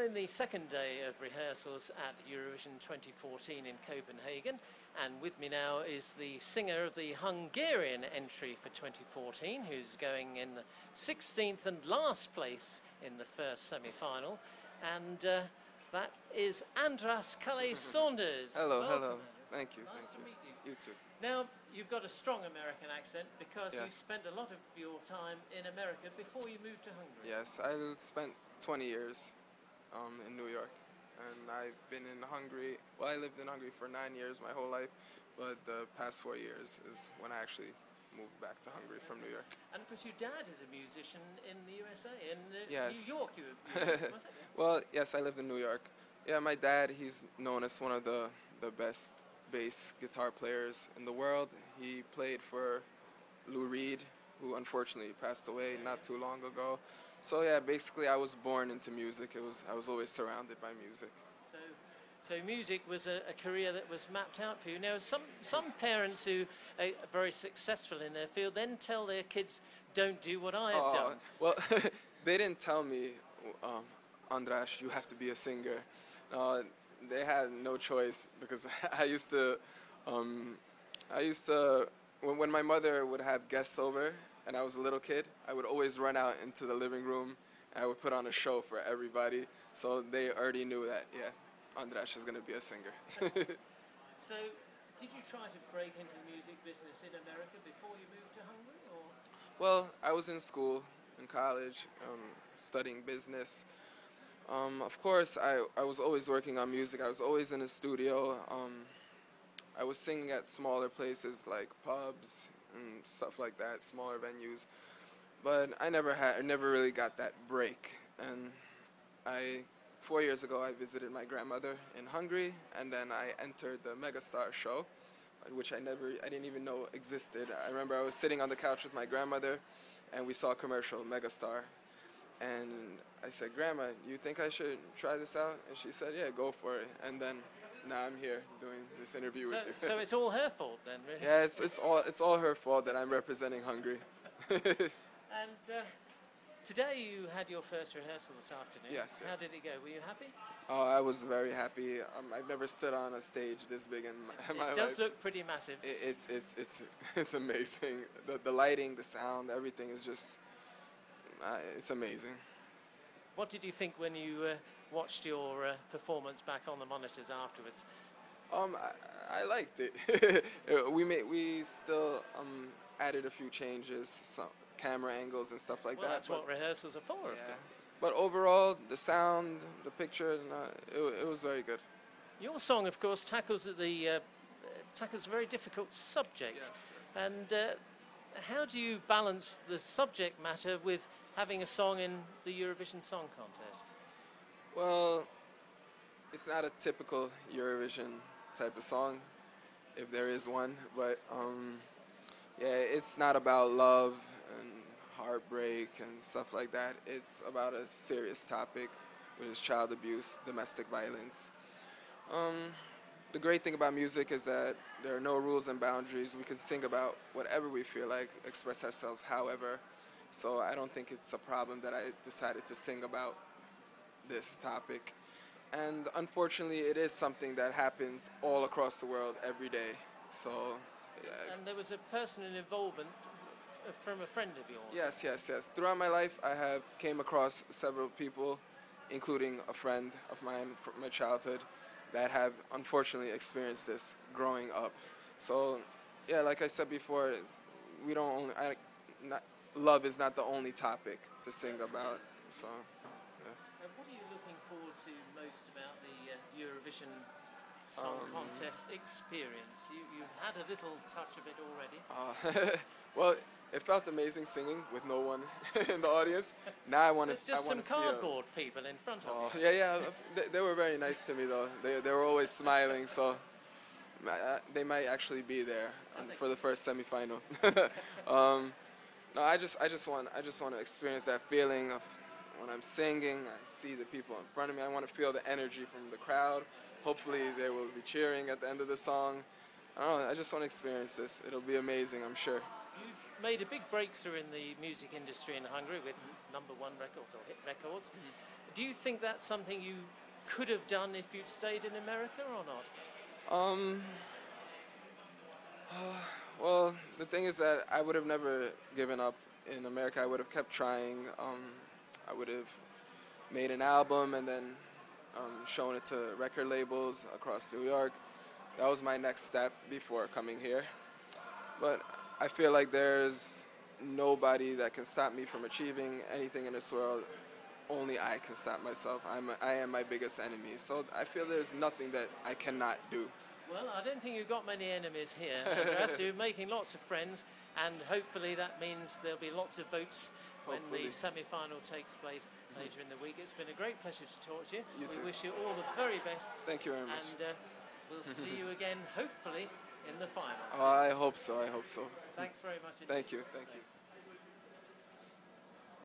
in the second day of rehearsals at Eurovision 2014 in Copenhagen, and with me now is the singer of the Hungarian entry for 2014, who's going in the 16th and last place in the first semi-final, and that is Andras Kallay Saunders. Hello, Welcome, hello. Andras. Thank you. Nice to meet you. You too. Now, you've got a strong American accent because Yes. you spent a lot of your time in America before you moved to Hungary. Yes, I spent 20 years in New York, and I've been in Hungary. Well, I lived in Hungary for 9 years, my whole life, but the past 4 years is when I actually moved back to Hungary from New York. And of course, your dad is a musician in the USA, in Yes. New York. You were, was it? Well, yes, I lived in New York. Yeah, my dad, he's known as one of the best bass guitar players in the world. He played for Lou Reed, who unfortunately passed away not too long ago. So yeah, basically I was born into music. I was always surrounded by music. So music was a career that was mapped out for you. Now, some parents who are very successful in their field then tell their kids, don't do what I have done. Well, they didn't tell me, Andras, you have to be a singer. They had no choice because I used to, when my mother would have guests over and I was a little kid, I would always run out into the living room and I would put on a show for everybody. So they already knew that, yeah, Andras is going to be a singer. So, did you try to break into the music business in America before you moved to Hungary, or? Well, I was in school, in college, studying business. Of course, I was always working on music. I was always in the studio. I was singing at smaller places like pubs and stuff like that, smaller venues. But I never really got that break. And 4 years ago, I visited my grandmother in Hungary, and then I entered the Megastar show, which I didn't even know existed. I remember I was sitting on the couch with my grandmother, and we saw a commercial, Megastar. And I said, Grandma, you think I should try this out? And she said, yeah, go for it. And then now I'm here doing this interview with you. So it's all her fault then, really? Yeah, it's all her fault that I'm representing Hungary. And today you had your first rehearsal this afternoon. Yes. How did it go? Were you happy? Oh, I was very happy. I've never stood on a stage this big in my life. It does look pretty massive. It's amazing. The lighting, the sound, everything is just, it's amazing. What did you think when you watched your performance back on the monitors afterwards? I liked it. We still added a few changes, some camera angles and stuff like that. That's what rehearsals are for, of course. But overall, the sound, the picture, it was very good. Your song, of course, tackles a very difficult subject. Yes. And how do you balance the subject matter with having a song in the Eurovision Song Contest? Well, it's not a typical Eurovision type of song, if there is one. But yeah, it's not about love and heartbreak and stuff like that. It's about a serious topic, which is child abuse, domestic violence. The great thing about music is that there are no rules and boundaries. We can sing about whatever we feel like, express ourselves however. So I don't think it's a problem that I decided to sing about this topic. And unfortunately, it is something that happens all across the world every day. So. And there was a personal involvement from a friend of yours. Yes. Throughout my life, I have came across several people, including a friend of mine from my childhood, that have unfortunately experienced this growing up. So, yeah, like I said before, love is not the only topic to sing about. So, yeah. And what are you looking forward to most about the Eurovision Song Contest experience? You've had a little touch of it already. Well, it felt amazing singing with no one in the audience. Now I want to. There's just some cardboard people in front of you. Yeah. They were very nice to me though. They were always smiling, so they might actually be there for the first semifinal. No, I just want to experience that feeling of when I'm singing. I see the people in front of me. I want to feel the energy from the crowd. Hopefully, they will be cheering at the end of the song. I don't know. I just want to experience this. It'll be amazing, I'm sure. made a big breakthrough in the music industry in Hungary with #1 records or hit records. Do you think that's something you could have done if you'd stayed in America or not? Well, the thing is that I would have never given up in America. I would have kept trying. I would have made an album and then shown it to record labels across New York. That was my next step before coming here. But I feel like there's nobody that can stop me from achieving anything in this world. Only I can stop myself. I am my biggest enemy. So I feel there's nothing that I cannot do. Well, I don't think you've got many enemies here, Andras. You're making lots of friends, and hopefully that means there'll be lots of votes when the semi-final takes place later in the week. It's been a great pleasure to talk to you. You too. We wish you all the very best. Thank you very much. And we'll see you again, hopefully, in the final. I hope so. I hope so. Thanks very much indeed. Thank you. Thank you.